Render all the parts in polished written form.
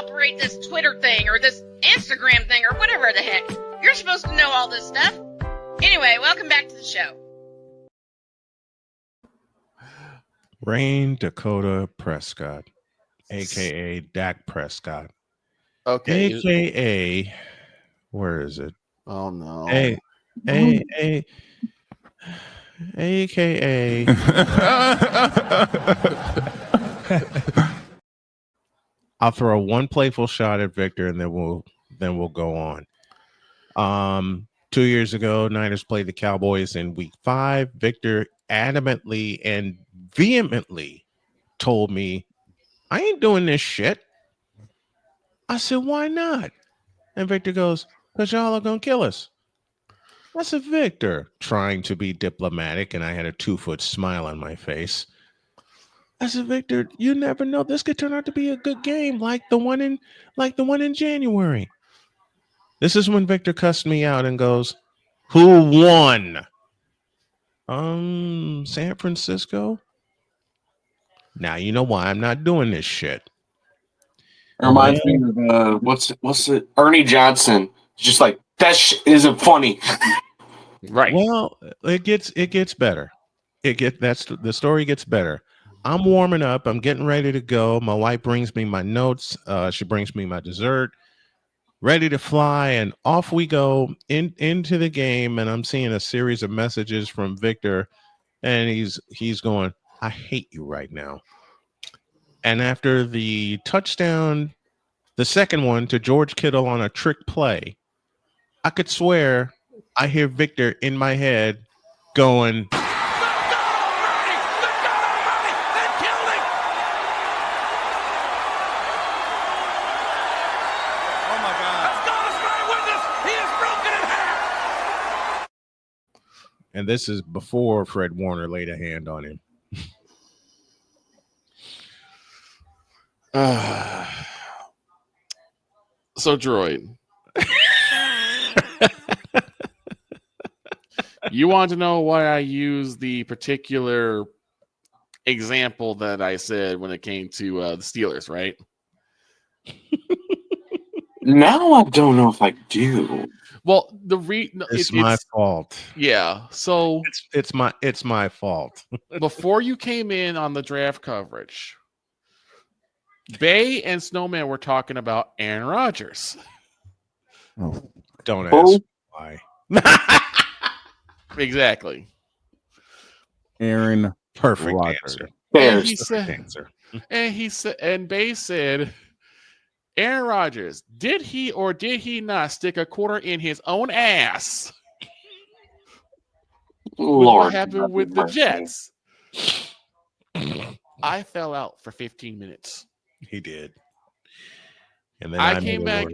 operate this Twitter thing or this Instagram thing or whatever the heck. You're supposed to know all this stuff. Anyway, welcome back to the show. Rain Dakota Prescott, a.k.a. Dak Prescott. Okay. A.k.a. Where is it? Oh, no. A.k.a. I'll throw one playful shot at Victor, and then we'll go on. 2 years ago, Niners played the Cowboys in Week 5. Victor adamantly and vehemently told me, "I ain't doing this shit." I said, "Why not?" And Victor goes, "Because y'all are gonna kill us." I said, "Victor," trying to be diplomatic, and I had a 2-foot smile on my face. I said, "Victor, you never know. This could turn out to be a good game, like the one in January." This is when Victor cussed me out and goes, "Who won?" San Francisco. Now you know why I'm not doing this shit. It reminds me of what's it? Ernie Johnson. Just like that isn't funny. Right. Well, it gets better. The story gets better. I'm warming up. I'm getting ready to go. My wife brings me my notes. She brings me my dessert. Ready to fly, and off we go into the game. And I'm seeing a series of messages from Victor, and he's going, "I hate you right now." And after the touchdown, the second one to George Kittle on a trick play, I could swear I hear Victor in my head going, and this is before Fred Warner laid a hand on him. So, Droid, you want to know why I use the particular example that I said when it came to the Steelers, right? Now I don't know if I do. Well, It's my fault. Yeah. So it's my fault. before you came in on the draft coverage, Bay and Snowman were talking about Aaron Rodgers. Oh, don't ask why. Exactly. Aaron. Perfect Rodgers. answer. And Bay said, Aaron Rodgers, did he or did he not stick a quarter in his own ass? Lord, what happened with the Jets? I fell out for 15 minutes. He did. And then I came back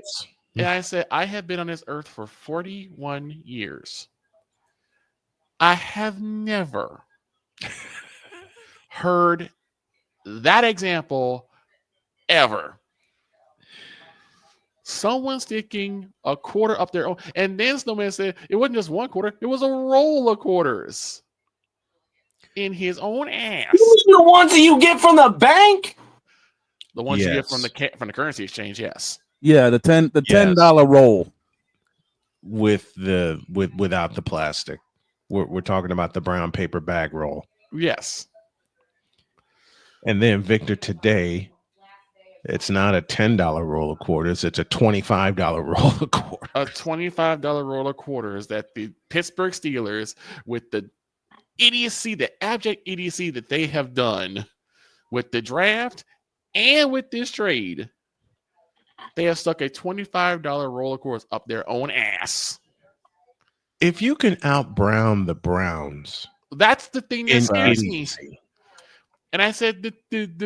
and I said, I have been on this earth for 41 years. I have never heard that example ever. Someone sticking a quarter up their own. And then Snowman said it wasn't just one quarter, it was a roll of quarters in his own ass. The ones that you get from the bank? The ones you get from the currency exchange, yes. Yeah, the $10 roll. Without the plastic. We're talking about the brown paper bag roll. Yes. And then Victor, today, it's not a $10 roll of quarters, it's a $25 roll of quarters. A $25 roll of quarters that the Pittsburgh Steelers, with the idiocy, the abject idiocy that they have done with the draft and with this trade, they have stuck a $25 roll of quarters up their own ass. If you can out-brown the Browns, that's the thing that scares me. And I said the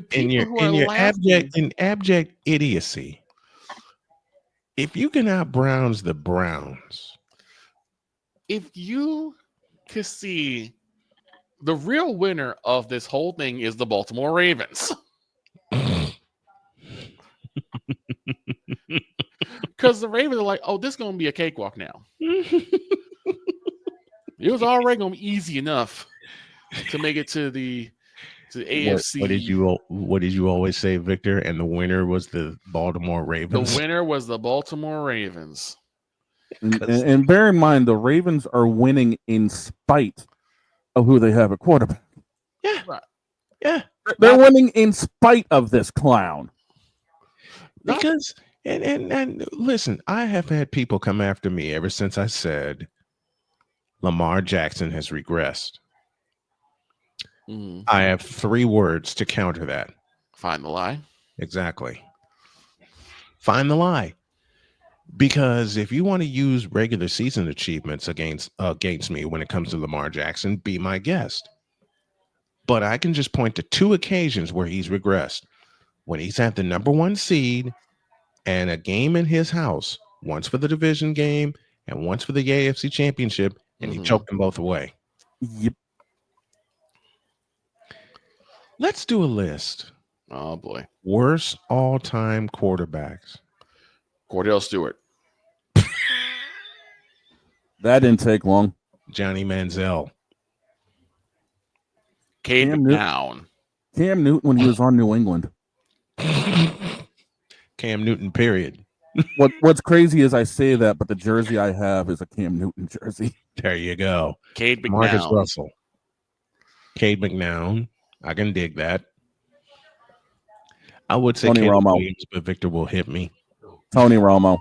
people who are laughing in abject idiocy, if you can out-browns the Browns, if you could see the real winner of this whole thing is the Baltimore Ravens. Because the Ravens are like, oh, this is going to be a cakewalk now. It was already going to be easy enough to make it to the the AFC. What did you always say, Victor? And the winner was the Baltimore The Ravens. winner was the Baltimore Ravens. And bear in mind, the Ravens are winning in spite of who they have at quarterback. Yeah. Right. Yeah. They're winning in spite of this clown. Because and listen, I have had people come after me ever since I said Lamar Jackson has regressed. I have 3 words to counter that. Find the lie. Exactly. Find the lie. Because if you want to use regular season achievements against me when it comes to Lamar Jackson, be my guest. But I can just point to 2 occasions where he's regressed. When he's at the number 1 seed and a game in his house, once for the division game and once for the AFC championship, and he choked them both away. Yep. Let's do a list. Oh boy. Worst all-time quarterbacks. Cordell Stewart. That didn't take long. Johnny Manziel. Cade Cam McNown. Cam Newton when he was on New England. Cam Newton, period. What's crazy is I say that, but the jersey I have is a Cam Newton jersey. There you go. Cade McNown. Marcus Russell. Cade McNown. I can dig that. I would say Tony Caleb Romo. Williams, but Victor will hit me. Tony Romo.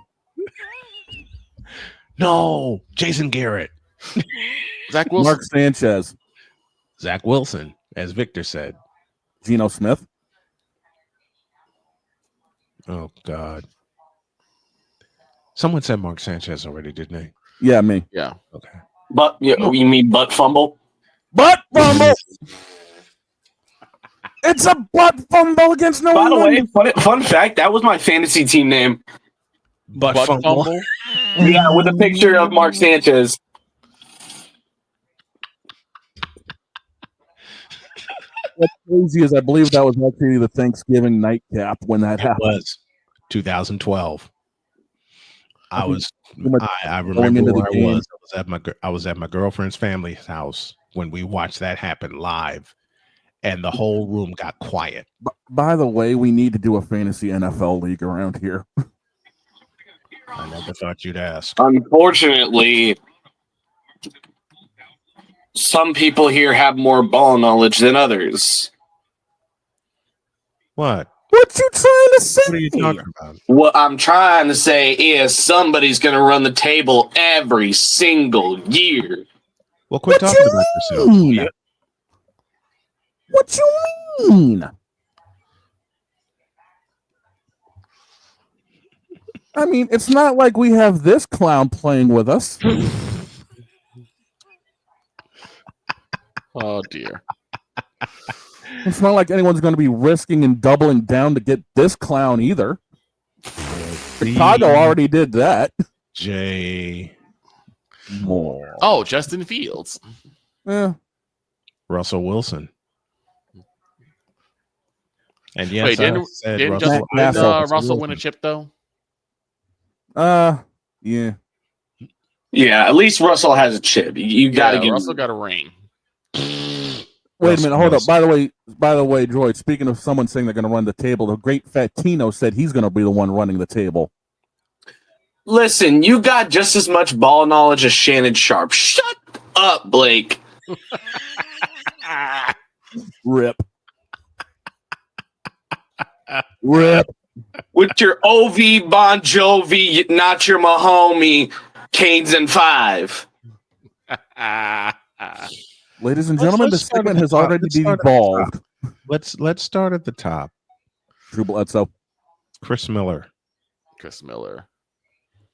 No, Jason Garrett. Zach Wilson. Mark Sanchez. Zach Wilson, as Victor said. Geno Smith. Oh, God. Someone said Mark Sanchez already, didn't they? Yeah, me. Yeah. Okay. But you mean butt fumble? Butt fumble. It's a butt fumble against New By the England. way, fun fact, that was my fantasy team name. Butt Butt fumble. fumble. Yeah, with a picture of Mark Sanchez. What's crazy is I believe that was actually the Thanksgiving nightcap when that It happened. was 2012. I remember Going into the where I game. was. I was at my girlfriend's family's house when we watched that happen live, and the whole room got quiet. By the way, we need to do a fantasy NFL league around here. I never thought you'd ask. Unfortunately, some people here have more ball knowledge than others. What? What you trying to say? What are you talking about? What I'm trying to say is somebody's going to run the table every single year. Well, quit What talking you about yourself. mean? Yeah. What you mean? I mean, it's not like we have this clown playing with us. Oh dear. It's not like anyone's going to be risking and doubling down to get this clown either. Chicago already did that. J. More. Oh, Justin Fields. Yeah. Russell Wilson. And yes, Wait, didn't Russell win a chip though? Yeah. Yeah, at least Russell has a chip. You got to get Russell got a ring. Wait a minute, hold up. By the way, Droid, speaking of someone saying they're going to run the table, the great Fat Tino said he's going to be the one running the table. Listen, you got just as much ball knowledge as Shannon Sharp. Shut up, Blake. Rip. Rip. With your OV Bon Jovi, not your Mahomie, Canes and 5. Ladies and gentlemen, this segment has already devolved. Let's start at the top. Drew Bledsoe. Chris Miller.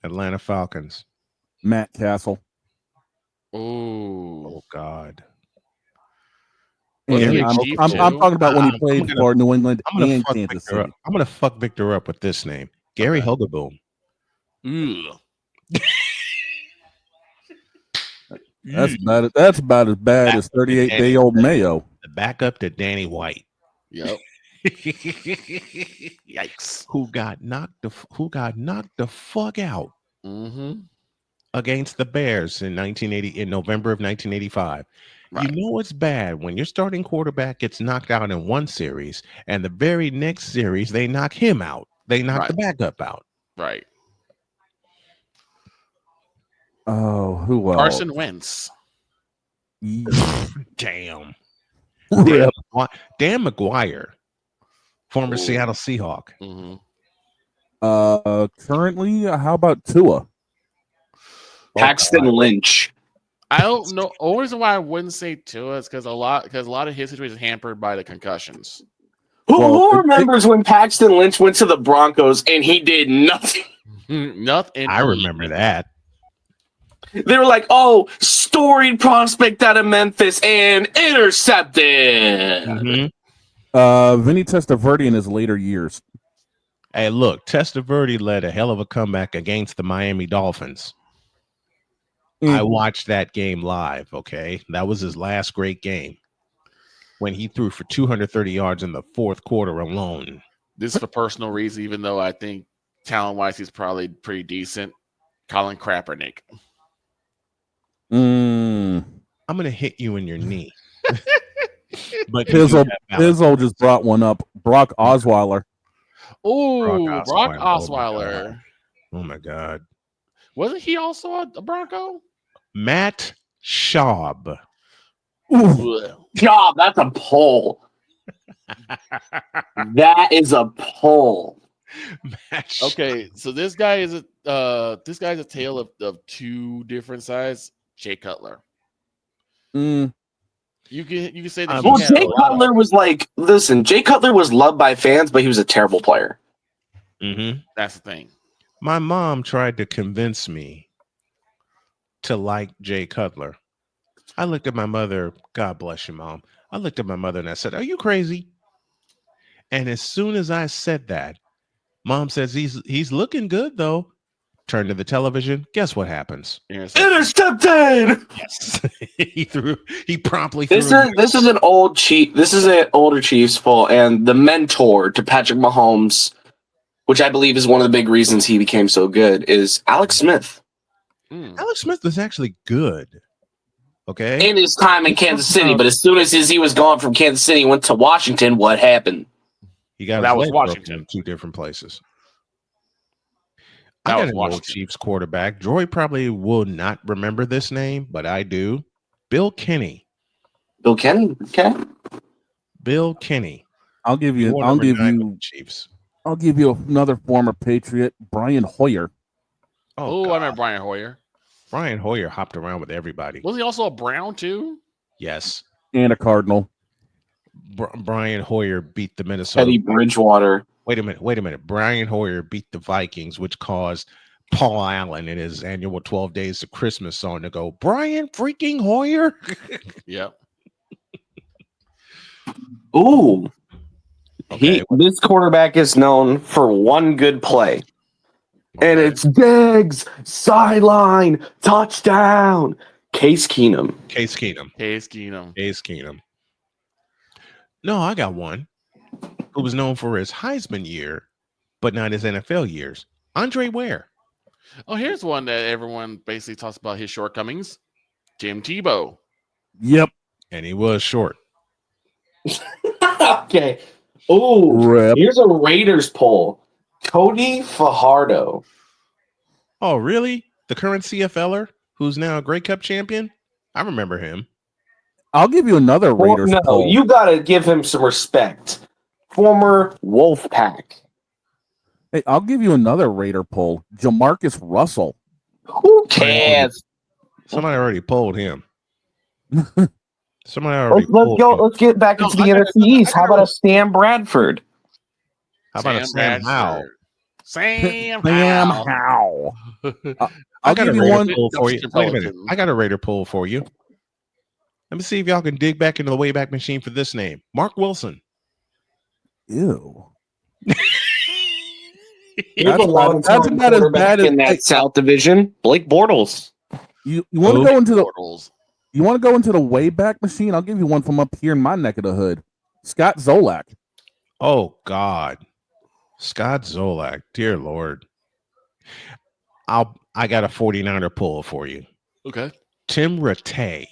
Atlanta Falcons. Matt Castle. Oh God. And I'm talking about when he played for New England and Kansas City. I'm going to fuck Victor up with this name. Gary Hogeboom. That's about as bad as 38-day-old Mayo. The backup to Danny White. Yep. Yikes. Who got knocked the fuck out Mm-hmm. against the Bears in November of 1985. You know it's bad when your starting quarterback gets knocked out in one series, and the very next series they knock him out. They knock the backup out. Right. Oh, who else? Carson Wentz. Damn. Rip. Dan McGuire, former Ooh. Seattle Seahawk. Mm-hmm. Currently, how about Tua? Paxton Lynch. I don't know. The only reason why I wouldn't say Tua is because a lot of his situation is hampered by the concussions. Who remembers when Paxton Lynch went to the Broncos and he did nothing? Nothing. I remember that. They were like, "Oh, storied prospect out of Memphis and intercepted." Mm-hmm. Vinny Testaverde in his later years. Hey, look, Testaverde led a hell of a comeback against the Miami Dolphins. I watched that game live, okay? That was his last great game when he threw for 230 yards in the fourth quarter alone. This is for personal reasons, even though I think talent-wise he's probably pretty decent. Colin Kaepernick. Mm. I'm going to hit you in your knee. But Pizzo just brought one up. Brock Osweiler. Oh, Brock Osweiler. Oh, my God. Wasn't he also a Bronco? Matt Schaub. God, that's a poll. That is a poll. Okay, so this guy is a tale of two different sides. Jay Cutler. Mm. You can say that. Well, Jay Cutler was like, listen, Jay Cutler was loved by fans, but he was a terrible player. Mm-hmm. That's the thing. My mom tried to convince me to like Jay Cutler. I looked at my mother. God bless you, Mom. I looked at my mother and I said, "Are you crazy?" And as soon as I said that, Mom says he's looking good though. Turn to the television. Guess what happens? Intercepted. Yes, he promptly This threw. This is an old Chief. This is an older Chiefs poll, and the mentor to Patrick Mahomes, which I believe is one of the big reasons he became so good, is Alex Smith. Alex Smith was actually good. Okay. In his time in Kansas City, but as soon as he was gone from Kansas City, went to Washington. What happened? He got that his was leg Washington. broken in two different places. That I got was an Washington. old Chiefs quarterback. Joy probably will not remember this name, but I do. Bill Kenny. Bill Kenny. Okay. Bill Kenny. I'll give you Chiefs. I'll give you another former Patriot, Brian Hoyer. Oh, I remember Brian Hoyer. Brian Hoyer hopped around with everybody. Wasn't he also a Brown too? Yes. And a Cardinal. Brian Hoyer beat the Minnesota. Teddy Bridgewater. Wait a minute. Brian Hoyer beat the Vikings, which caused Paul Allen in his annual 12 Days of Christmas song to go, Brian freaking Hoyer? Yep. Ooh. Okay. This quarterback is known for one good play. Okay. And it's Diggs, sideline, touchdown. Case Keenum. No, I got one who was known for his Heisman year, but not his NFL years. Andre Ware. Oh, here's one that everyone basically talks about his shortcomings. Tim Tebow. Yep. And he was short. Okay. Oh, here's a Raiders poll. Cody Fajardo. Oh, really? The current CFLer who's now a Grey Cup champion? I remember him. I'll give you another Raiders poll. You got to give him some respect. Former Wolfpack. Hey, I'll give you another Raider poll. Jamarcus Russell. Who cares? Somebody already polled him. Let's get back into the NFC East. How about a Sam Bradford? How about a Sam Howell? Sam Howell. I got a Raider poll for you. Wait a minute. I got a Raider poll for you. Let me see if y'all can dig back into the Wayback Machine for this name. Mark Wilson. Ew. That's about as bad in that South Division. Blake Bortles. You want to go into the You want to go into the Wayback Machine? I'll give you one from up here in my neck of the hood. Scott Zolak. Oh God, Scott Zolak. Dear Lord. I got a 49er pull for you. Okay. Tim Rattay.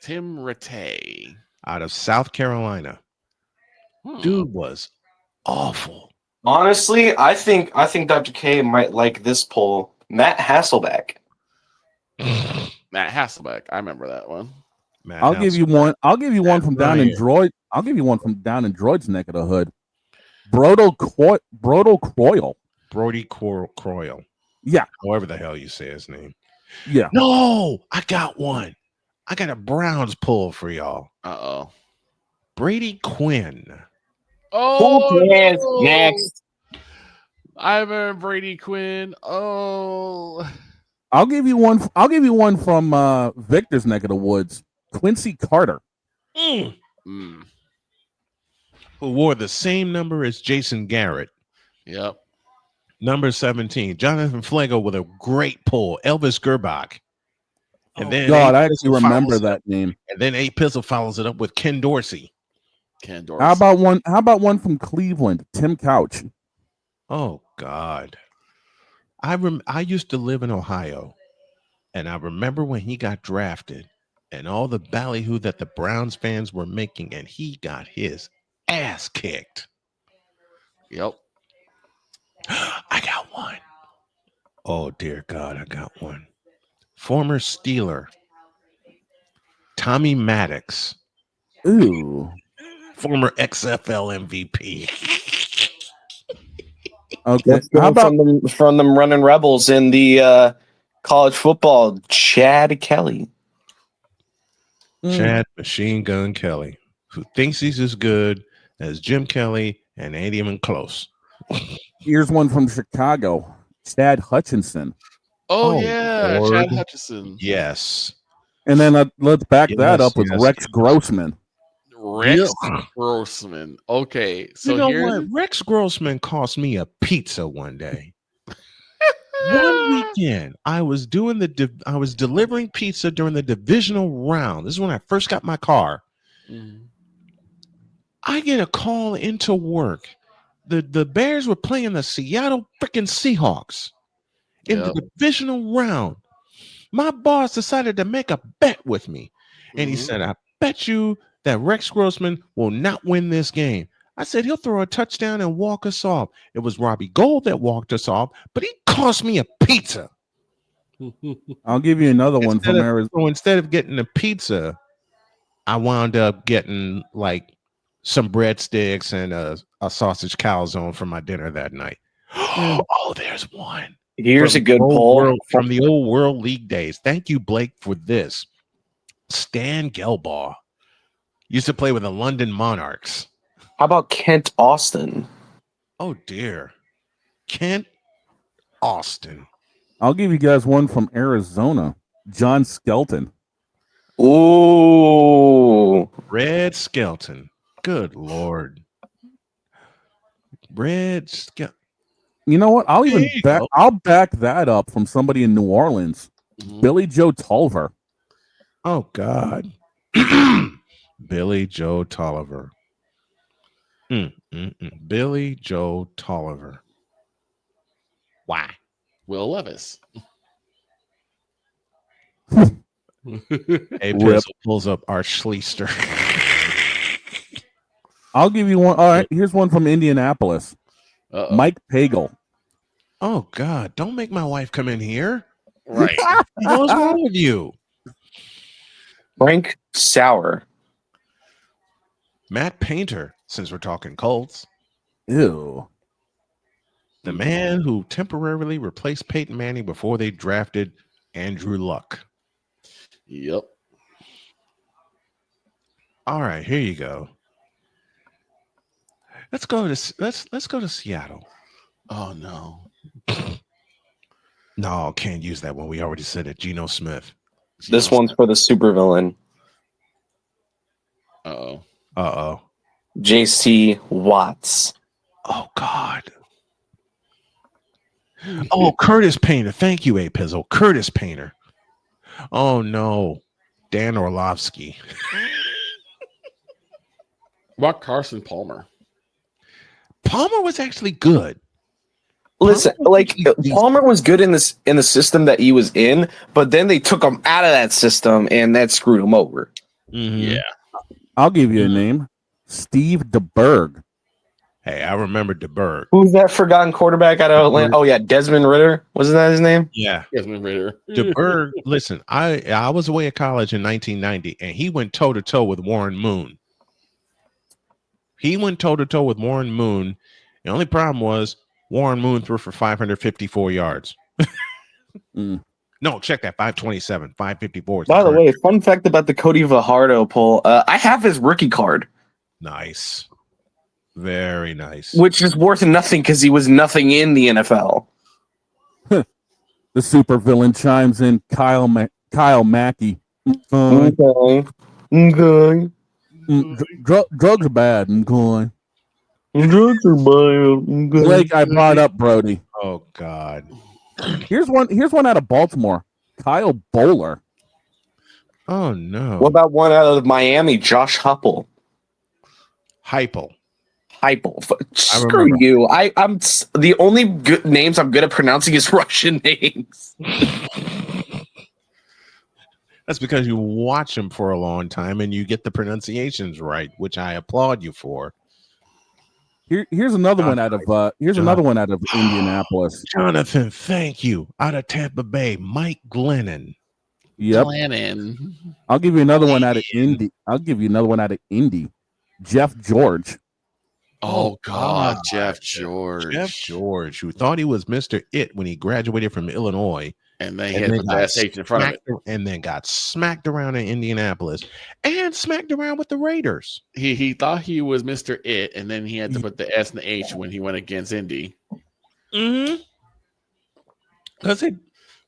Tim Rattay. out of South Carolina. Dude was awful. Honestly, I think Dr. K might like this poll. Matt Hasselbeck. Matt Hasselbeck. I remember that one. Matt I'll give you Hasselbeck. one. I'll give you one from down in Ryan. Droid. I'll give you one from down in Droid's neck of the hood. Brodo Croyle. Brody Croyle. Yeah. However the hell you say his name. Yeah. No, I got one. I got a Browns pull for y'all. Uh-oh. Brady Quinn. Oh, Who cares? no. Next. I remember Brady Quinn. Oh. I'll give you one. I'll give you one from Victor's neck of the woods. Quincy Carter. Mm. Who wore the same number as Jason Garrett. Yep. Number 17. Jonathan Flago with a great pull. Elvis Gerbach. And then God, A. I actually Pizzle remember follows it that up- name. And then A. Pizzle follows it up with Ken Dorsey. Ken Dorsey. How about one from Cleveland? Tim Couch. Oh God. I used to live in Ohio, and I remember when he got drafted and all the ballyhoo that the Browns fans were making, and he got his ass kicked. Yep. I got one. Oh dear God, I got one. Former Steeler, Tommy Maddox, Ooh. former XFL MVP. Okay. Let's go How about from them running rebels in the college football, Chad Kelly. Chad Machine Gun Kelly, who thinks he's as good as Jim Kelly and ain't even close. Here's one from Chicago. Chad Hutchinson. Oh, Oh, yeah. Lord. Chad Hutchison. Yes. And then let's back that Yes, up with yes, Rex yes. Grossman. Rex Yeah. Grossman. Okay. So You know here's what? Rex Grossman cost me a pizza one day. One weekend, I was delivering pizza during the divisional round. This is when I first got my car. Mhm. I get a call into work. The Bears were playing the Seattle freaking Seahawks in Yep. the divisional round. My boss decided to make a bet with me. And he Mhm. said, I bet you that Rex Grossman will not win this game. I said, he'll throw a touchdown and walk us off. It was Robbie Gould that walked us off, but he cost me a pizza. I'll give you another one Instead from of, Arizona. so instead of getting a pizza, I wound up getting like some breadsticks and a sausage calzone for my dinner that night. Oh, there's one. Here's From a good the old poll. from the old World League days. Thank you, Blake, for this. Stan Gelbaugh used to play with the London Monarchs. How about Kent Austin? Oh dear, Kent Austin. I'll give you guys one from Arizona. John Skelton. Ooh. Red Skelton. Good Lord. Red Skelton. You know what? I'll even There you back. go. I'll back that up from somebody in New Orleans. Mhm. Billy Joe Tolliver. Oh God. Billy Joe Tolliver. Billy Joe Tolliver. Why? Will Levis. A Rip. Pistol pulls up Art Schleister. I'll give you one. All right, here's one from Indianapolis. Uh-oh. Mike Pagel. Oh God! Don't make my wife come in here. Right. What's wrong with you? Frank Sauer. Matt Painter, since we're talking Colts, Ew. the man who temporarily replaced Peyton Manning before they drafted Andrew Luck. Yep. All right, here you go. Let's go to Seattle. Oh no. No, can't use that one. We already said it. Geno Smith. This one's for the supervillain. Uh-oh. Uh-oh. J.C. Watts. Oh God. Oh, Curtis Painter. Thank you, A Pizzle. Curtis Painter. Oh no. Dan Orlovsky. What about Carson Palmer? Palmer was actually good. Listen, Palmer was like actually decent. Palmer was good in the system that he was in, but then they took him out of that system and that screwed him over. Mhm. Yeah. I'll give you a name. Steve DeBerg. Hey, I remember DeBerg. Who's that forgotten quarterback out of Atlanta? Oh yeah, Desmond Ritter. Wasn't that his name? Yeah. Desmond Ritter. DeBerg, listen, I was away at college in 1990, and he went toe-to-toe with Warren Moon. He went toe-to-toe with Warren Moon. The only problem was Warren Moon threw for 554 yards. Mm. No, check that. 527, 554. By the way, fun fact about the Cody Fajardo poll. I have his rookie card, Nice. Very nice. which is worth nothing because he was nothing in the NFL. The supervillain chimes in. Kyle Mackey. Okay. Drugs are bad. Okay. Drugs are bad. Blake, I brought up Brody. Oh, God. Here's one out of Baltimore. Kyle Bowler. Oh, no. What about one out of Miami? Josh Huppel. Hypo. Screw remember. you. I'm the only good names I'm good at pronouncing is Russian names. That's because you watch him for a long time and you get the pronunciations right, which I applaud you for. Here's another one out of Indianapolis. Jonathan, thank you. Out of Tampa Bay, Mike Glennon. Yep. Glennon. I'll give you another one out of Indy. Jeff George. Oh, God, God. Jeff George. Jeff George, who thought he was Mr. It when he graduated from Illinois. And they had the last H in front of it. And then got smacked around in Indianapolis and smacked around with the Raiders. He thought he was Mr. It, and then he had to put the S and the H when he went against Indy. Mm-hmm. Because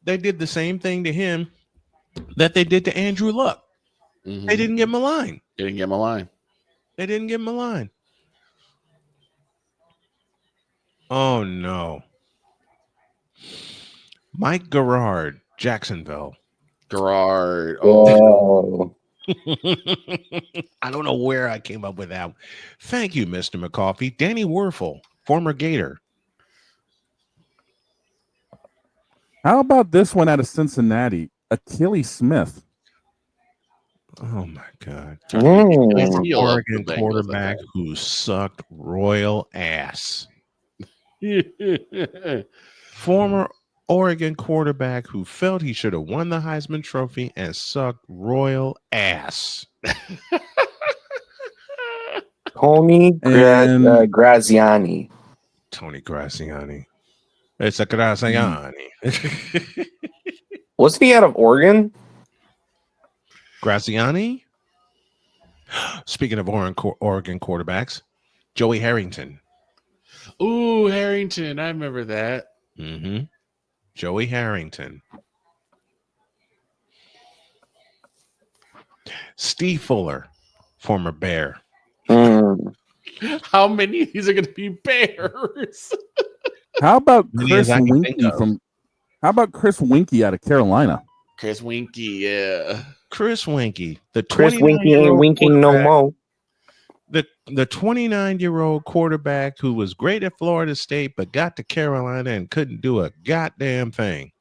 they did the same thing to him that they did to Andrew Luck. Mm-hmm. They didn't give him a line. Didn't give him a line. They didn't give him a line. Oh, no. Mike Garrard, Jacksonville. Garrard. Oh, I don't know where I came up with that. Thank you, Mr. McCoffey. Danny Werfel, former Gator. How about this one out of Cincinnati? Achilles Smith. Oh, my God. Mm. Oregon quarterback who sucked royal ass. Former Oregon quarterback who felt he should have won the Heisman Trophy and sucked royal ass. Tony Graziani. Tony Graziani. It's a Graziani. Wasn't he out of Oregon? Graziani? Speaking of Oregon quarterbacks, Joey Harrington. Ooh, Harrington. I remember that. Mm-hmm. Joey Harrington. Steve Fuller, former Bear. How many of these are going to be Bears? How about Chris Winkie Chris Winkie out of Carolina? Chris Winkie, yeah. Chris Winkie. Chris Winkie ain't winking no more. The 29-year-old quarterback who was great at Florida State but got to Carolina and couldn't do a goddamn thing.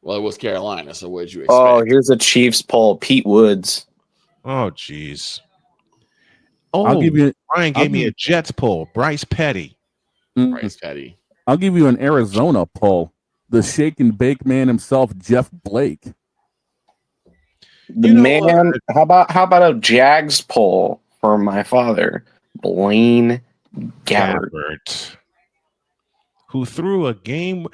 Well, it was Carolina, so what did you expect? Oh, here's a Chiefs poll. Pete Woods. Oh, jeez. Oh, Ryan gave me a Jets poll. Bryce Petty. Bryce Petty. I'll give you an Arizona poll. The shake and bake man himself, Jeff Blake. How about a Jags poll for my father, Blaine Gabbert, who threw a game.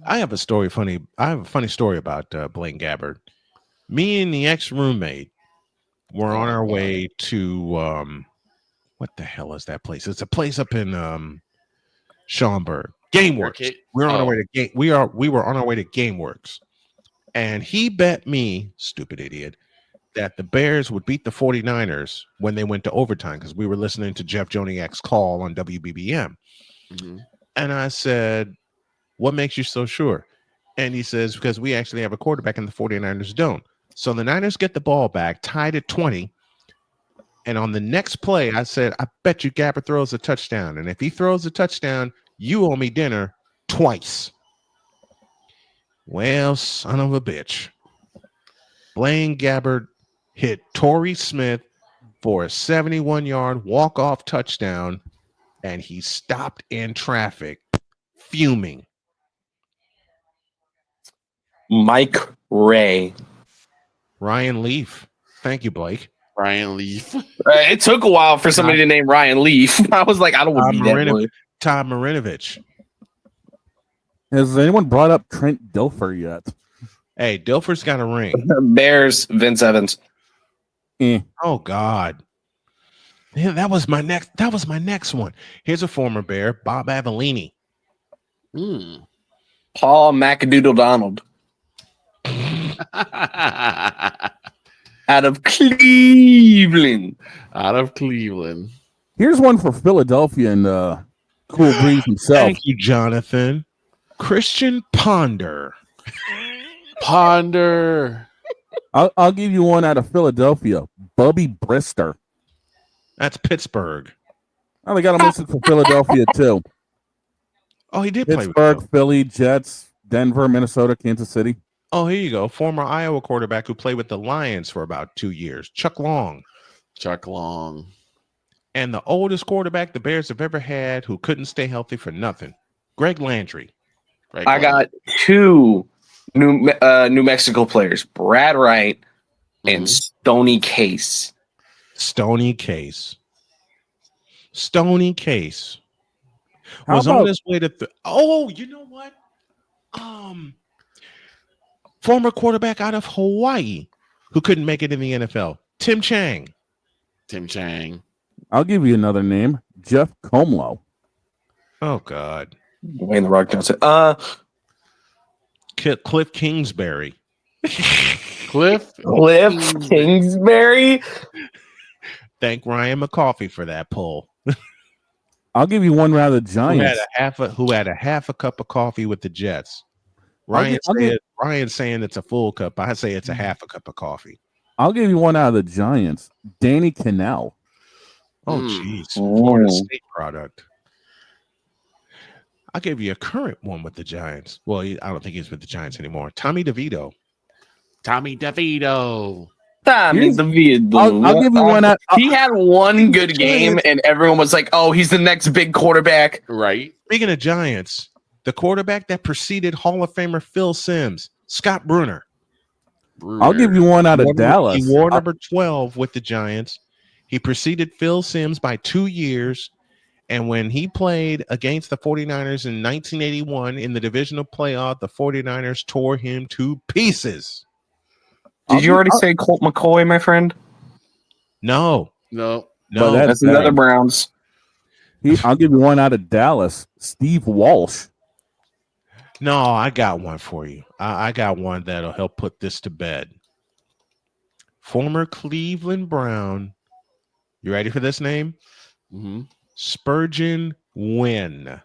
I have a funny story about Blaine Gabbert. Me and the ex-roommate were on our way to what the hell is that place? It's a place up in Schaumburg. GameWorks. We were on our way to GameWorks. And he bet me, stupid idiot, that the Bears would beat the 49ers when they went to overtime because we were listening to Jeff Joniak's call on WBBM. Mm-hmm. And I said, what makes you so sure? And he says, because we actually have a quarterback and the 49ers don't. So the Niners get the ball back, tied at 20. And on the next play, I said, I bet you Gabbert throws a touchdown. And if he throws a touchdown, you owe me dinner twice. Well, son of a bitch. Blaine Gabbert hit Torrey Smith for a 71-yard walk-off touchdown, and he stopped in traffic, fuming. Mike Ray. Ryan Leaf. Thank you, Blake. Ryan Leaf. It took a while for somebody to name Ryan Leaf. I was like, I don't want to be that boy. Tom Marinovich. Has anyone brought up Trent Dilfer yet? Hey, Dilfer's got a ring. Bears, Vince Evans. Oh God. Yeah, that was my next one. Here's a former Bear, Bob Avellini. Paul McAdoodle Donald. Out of Cleveland. Here's one for Philadelphia and Cool Breeze himself. Thank you, Jonathan. Christian Ponder. I'll give you one out of Philadelphia. Bubby Brister. That's Pittsburgh. Oh, they got him listed for Philadelphia too. Oh, he did play with Pittsburgh, Philly, Jets, Denver, Minnesota, Kansas City. Oh, here you go. Former Iowa quarterback who played with the Lions for about 2 years. Chuck Long. And the oldest quarterback the Bears have ever had who couldn't stay healthy for nothing. Greg Landry. I got two New Mexico players, Brad Wright and Stoney Case. Stoney Case How was about- on his way to you know what? Former quarterback out of Hawaii who couldn't make it in the NFL. Tim Chang. I'll give you another name. Jeff Comlow. Oh God. Dwayne the Rock Johnson. Cliff Kingsbury. Cliff Kingsbury. Thank Ryan McCoffey for that poll. I'll give you one round of the Giants. Who had a half a cup of coffee with the Jets. Ryan's saying it's a full cup. I say it's a half a cup of coffee. I'll give you one out of the Giants. Danny Cannell. Oh, jeez. Florida State product. I'll give you a current one with the Giants. Well, I don't think he's with the Giants anymore. Tommy DeVito. I'll give you one out. He had one good game, and everyone was like, "Oh, he's the next big quarterback." Right. Speaking of Giants, the quarterback that preceded Hall of Famer Phil Simms, Scott Brunner. I'll give you one out of Dallas. He wore number 12 with the Giants. He preceded Phil Simms by 2 years. And when he played against the 49ers in 1981 in the divisional playoff, the 49ers tore him to pieces. Did you already say Colt McCoy, my friend? No. That's another Browns. I'll give you one out of Dallas. Steve Walsh. No, I got one for you. I got one that'll help put this to bed. Former Cleveland Brown. You ready for this name? Spurgeon Wynn.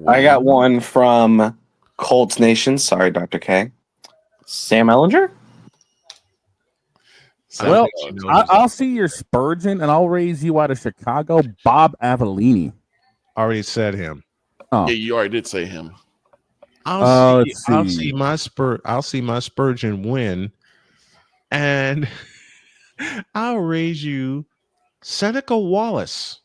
I got one from Colts Nation. Sorry, Dr. K. Sam Ellinger? Well, I'll see your Spurgeon, and I'll raise you out of Chicago. Bob Avellini. Already said him. Oh. Yeah, you already did say him. I'll see my Spurgeon win, and I'll raise you Seneca Wallace.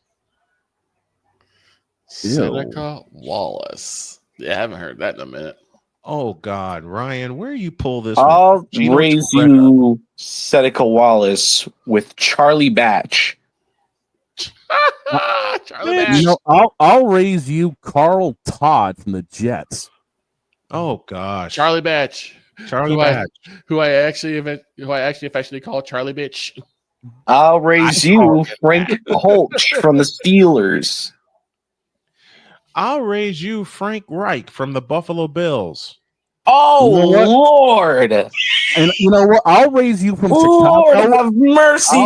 Seneca Wallace. Yeah, I haven't heard that in a minute. Oh God, Ryan, where you pull this? I'll raise you Seneca Wallace with Charlie Batch. Charlie Batch. You know, I'll raise you Carl Todd from the Jets. Oh gosh, Charlie Batch. Who I actually affectionately call Charlie Bitch. I'll raise you Frank Holt from the Steelers. I'll raise you Frank Reich from the Buffalo Bills. Oh, you know Lord. And you know what? I'll raise you from Lord Chicago. have mercy.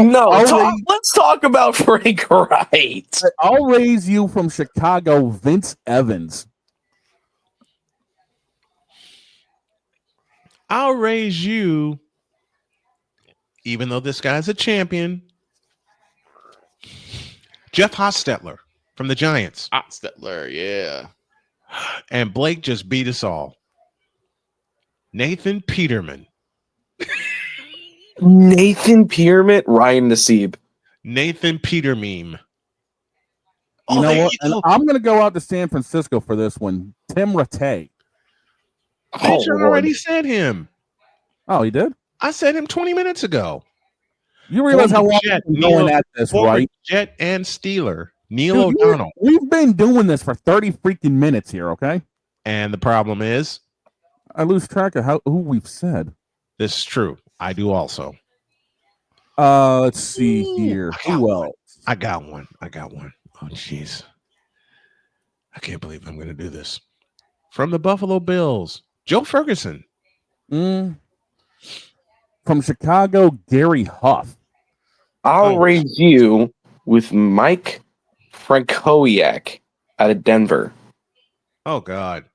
Let's talk about Frank Wright. I'll raise you from Chicago, Vince Evans. I'll raise you, even though this guy's a champion, Jeff Hostetler from the Giants. Hostetler, yeah. And Blake just beat us all. Nathan Peterman. Nathan Peterman, Ryan Nassib. Nathan Peter meme. You know there what? And go. I'm going to go out to San Francisco for this one. Tim Rattay. Bitch, I Lord. already said him. Oh, he did? I said him 20 minutes ago. You realize how Former long Jet, we've been going Neil- at this, Former right? Jet and Steeler, Neil Dude, O'Donnell. we've been doing this for 30 freaking minutes here, okay? And the problem is, I lose track of who we've said. this is true. I do also. Let's see here. I got Who one. else? I got one. Oh, jeez. I can't believe I'm going to do this. From the Buffalo Bills, Joe Ferguson. From Chicago, Gary Huff. I'll raise you with Mike Frankowiak out of Denver. Oh, God.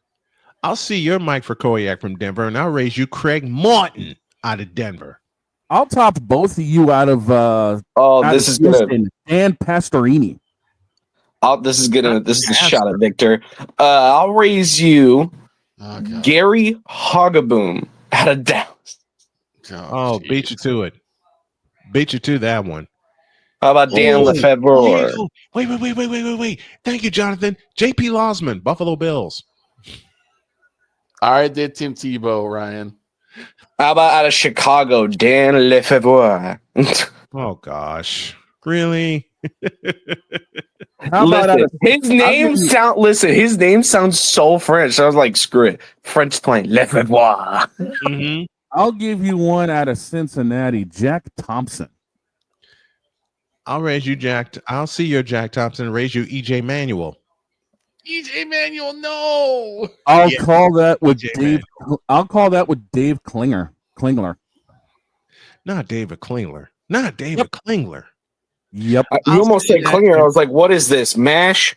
I'll see your Mike Frankowiak from Denver, and I'll raise you Craig Martin out of Denver. I'll top both of you out of This is Houston, Dan Pastorini. This is a shot at Victor. I'll raise you Gary Hoggaboom out of Dallas. Oh, beat you to it. Beat you to that one. How about Dan Lefebvre? Wait. Thank you, Jonathan. J.P. Losman, Buffalo Bills. I already did Tim Tebow, Ryan. How about out of Chicago, Dan Lefebvre? Oh, gosh. Really? How about his name sounds so French. I was like, screw it. French playing Lefebvre. Mm-hmm. I'll give you one out of Cincinnati, Jack Thompson. I'll raise you Jack. I'll see your Jack Thompson. Raise you E.J. Manuel. EJ Manuel, no. I'll call that with EJ Dave. Manuel. I'll call that with Dave Klingler. Not David Klingler. Klingler. Yep. You almost said Klinger. I was like, what is this? MASH?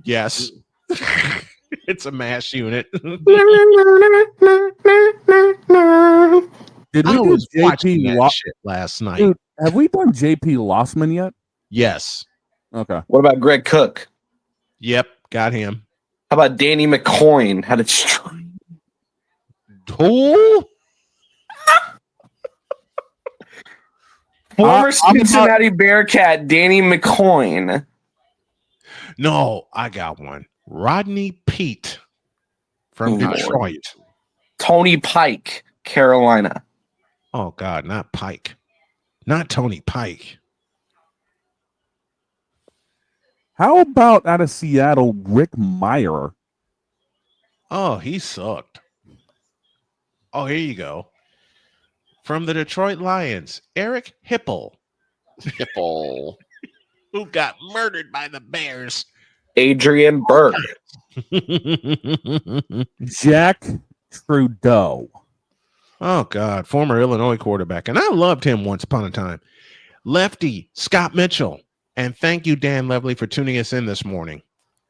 Yes. It's a MASH unit. Did we I do was watching JP that shit last night. Dude, have we done JP Lossman yet? Yes. Okay. What about Greg Cook? Yep. Got him. How about Danny McCoy? How to destroy? Who? Former Cincinnati Bearcat Danny McCoy. No, I got one. Rodney Pete from Detroit. Tony Pike, Carolina. Oh, God, not Pike. Not Tony Pike. How about out of Seattle, Rick Meyer? Oh, he sucked. Oh, here you go. From the Detroit Lions, Eric Hipple. Who got murdered by the Bears. Adrian Burke. Jack Trudeau. Oh, God. Former Illinois quarterback. And I loved him once upon a time. Lefty, Scott Mitchell. And thank you, Dan Lovely, for tuning us in this morning.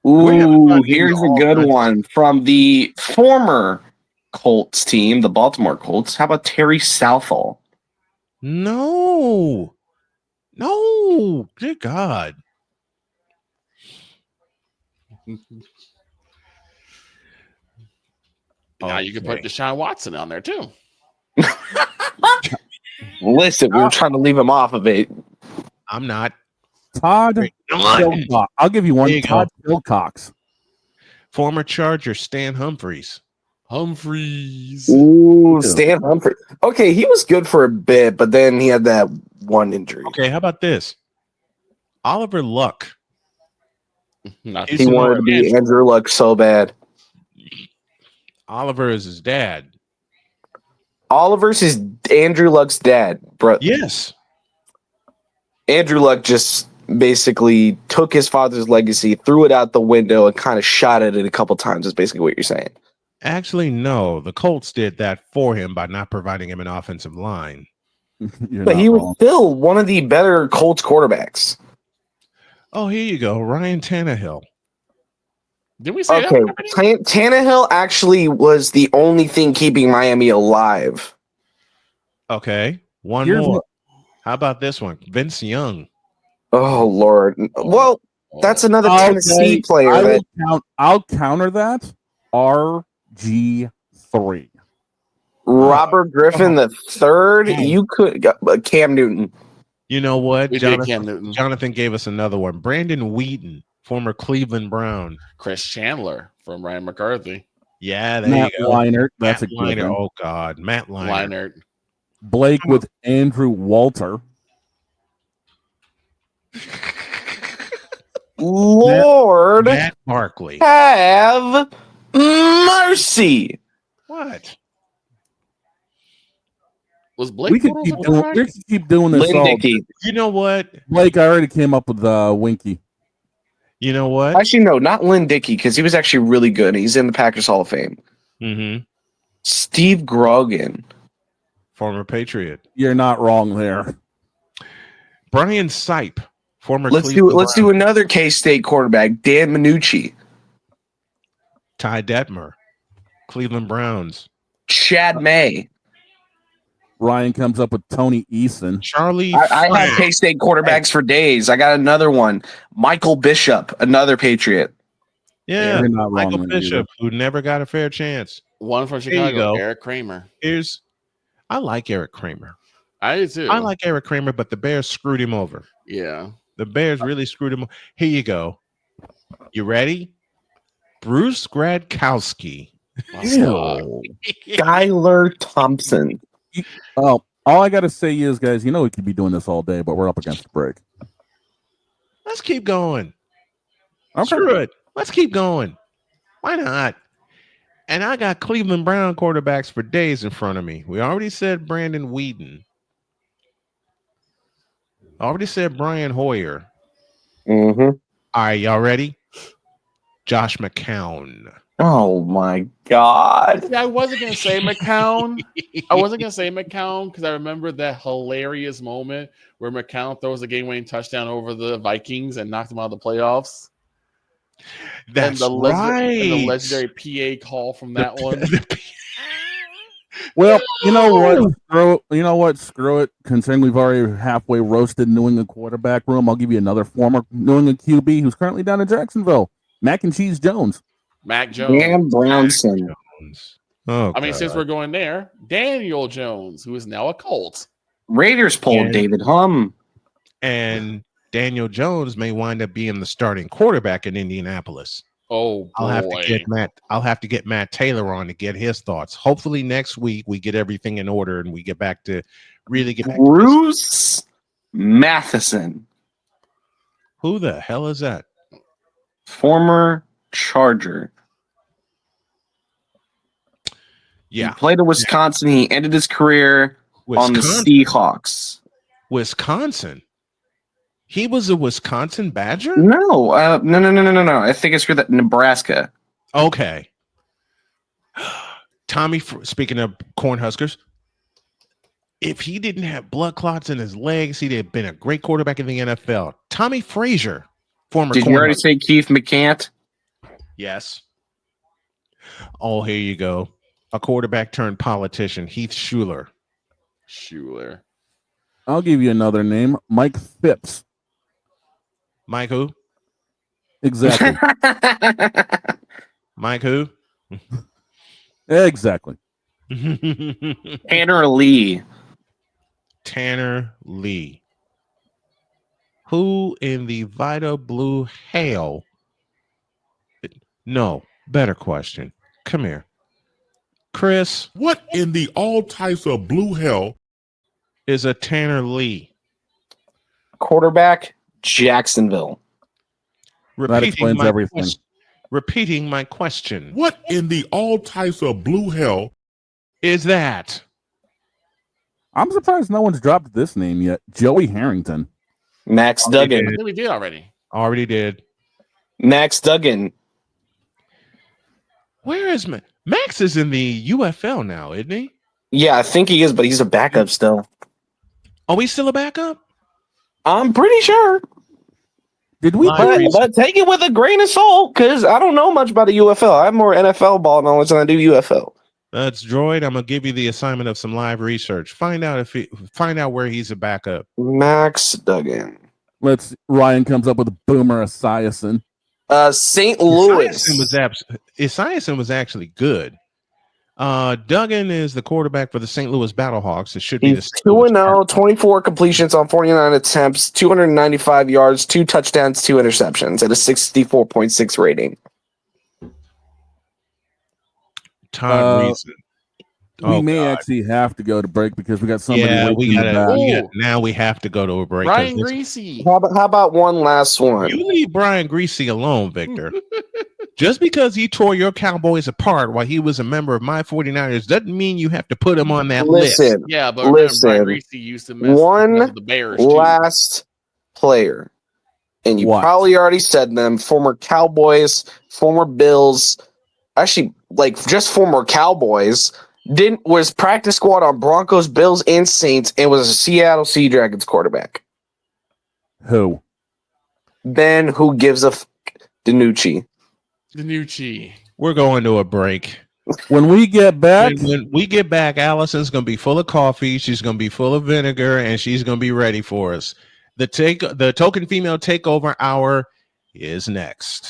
Ooh, here's a good one from the former Colts team, the Baltimore Colts. How about Terry Southall? No. Good God. Now you can put Deshaun Watson on there too. Listen, we were trying to leave him off of it. I'm not. Todd Silcox. I'll give you one. Todd Silcox. Former Charger Stan Humphries. Ooh, Stan Humphries. Okay, he was good for a bit, but then he had that one injury. Okay, how about this? Oliver Luck. He wanted to be Andrew Luck so bad. Oliver is his dad. Oliver's his Andrew Luck's dad, bro. Yes. Andrew Luck just basically took his father's legacy, threw it out the window, and kind of shot at it a couple times. Is basically what you're saying. Actually, no. The Colts did that for him by not providing him an offensive line. But he was still one of the better Colts quarterbacks. Oh, here you go. Ryan Tannehill. Did we say that? Tannehill actually was the only thing keeping Miami alive. Okay. One more. How about this one? Vince Young. Oh, Lord. Well, that's another Tennessee player. I'll counter that. RG3. Robert Griffin the third. You could Cam Newton. You know what? We did Cam Newton. Jonathan gave us another one. Brandon Wheaton, former Cleveland Brown. Chris Chandler from Ryan McCarthy. Yeah, there Matt you go. Leinart. That's Matt a good Leinart. one. Oh God, Matt Leinart. Leinart. Blake with Andrew Walter. Lord Matt Barkley. have mercy. What? Was Blake We could Bortles keep a doing. quarterback? We could keep doing this Lynn all. Dickey. You know what? Blake, I already came up with Winky. You know what? Actually, no, not Lynn Dickey, because he was actually really good. He's in the Packers Hall of Fame. Mm-hmm. Steve Grogan. Former Patriot. You're not wrong there. Brian Sipe, former Let's Cleveland do Brown. another K-State quarterback, Dan Minucci. Ty Detmer, Cleveland Browns. Chad May. Ryan comes up with Tony Eason. Charlie I have Frank. K-State quarterbacks for days. I got another one. Michael Bishop, another Patriot. Yeah, You're not wrong Michael there Bishop, who never got a fair chance. One from There you Chicago, go. Eric Kramer. I like Eric Kramer. I do too. I like Eric Kramer, but the Bears screwed him over. Yeah. The Bears really screwed him. Here you go. You ready? Bruce Gradkowski. Skylar Thompson. Oh, all I got to say is, guys, you know we could be doing this all day, but we're up against the break. Let's keep going. Okay. Screw it. Let's keep going. Why not? And I got Cleveland Brown quarterbacks for days in front of me. We already said Brandon Wheaton. Already said Brian Hoyer. Mm-hmm. All right, y'all ready? Josh McCown. Oh my God. Yeah, I wasn't gonna say McCown. Because I remember that hilarious moment where McCown throws a game-winning touchdown over the Vikings and knocked them out of the playoffs. That's And right. the legendary PA call from that one. Well, you know what? Screw it. Considering we've already halfway roasted New England quarterback room, I'll give you another former New England QB who's currently down in Jacksonville. Mac and Cheese Jones. Mac Jones. Dan Brownson. Oh, I mean, since we're going there, Daniel Jones, who is now a Colt. Raiders pulled David Hum. And Daniel Jones may wind up being the starting quarterback in Indianapolis. Oh boy. I'll have to get Matt Taylor on to get his thoughts. Hopefully next week we get everything in order and we get back to Bruce Matheson. Who the hell is that? Former Charger. Yeah. He played at Wisconsin. He ended his career on the Seahawks. Wisconsin. He was a Wisconsin Badger? No. I think I screwed that. Nebraska. Okay. Tommy, speaking of Cornhuskers, if he didn't have blood clots in his legs, he'd have been a great quarterback in the NFL. Tommy Frazier, former Did you already say Keith McCant? Yes. Oh, here you go. A quarterback turned politician, Heath Schuler. I'll give you another name. Mike Phipps. Mike who? Exactly. Mike who? Exactly. Tanner Lee. Tanner Lee. Who in the Vita Blue hell? No, better question. Come here. Chris. What in the all types of blue hell is a Tanner Lee? Quarterback, Jacksonville. That explains everything. Repeating my question. What in the all types of blue hell is that? I'm surprised no one's dropped this name yet. Joey Harrington. Max Duggan. I think we did already. Already did. Max Duggan. Where is Max? Max is in the UFL now, isn't he? Yeah, I think he is, but he's a backup still. Are we still a backup? I'm pretty sure. Did we? But take it with a grain of salt, because I don't know much about the UFL. I have more NFL ball knowledge than I do UFL. That's Droid. I'm gonna give you the assignment of some live research. Find out where he's a backup. Max Duggan. Ryan comes up with Boomer Esiason. St. Louis. Esiason was actually good. Duggan is the quarterback for the St. Louis Battlehawks. It should be the He's St. Louis 2-0, 24 completions on 49 attempts, 295 yards, 2 touchdowns, 2 interceptions at a 64.6 rating. Todd Reason. We may actually have to go to break because we got somebody waiting in the back. Now we have to go to a break. Brian Greasy. How about one last one? You leave Brian Greasy alone, Victor. Just because he tore your Cowboys apart while he was a member of my 49ers doesn't mean you have to put him on that list. Yeah, but remember, Brian Greasy used to mess with the Bears too. Last player, and you probably already said them, former Cowboys, former Bills, actually, like, just former Cowboys, was practice squad on Broncos, Bills, and Saints, and was a Seattle Sea Dragons quarterback. Who? Ben, who gives a DiNucci. We're going to a break. When we get back, when we get back, Allison's going to be full of coffee. She's going to be full of vinegar, and she's going to be ready for us. The token female takeover hour is next.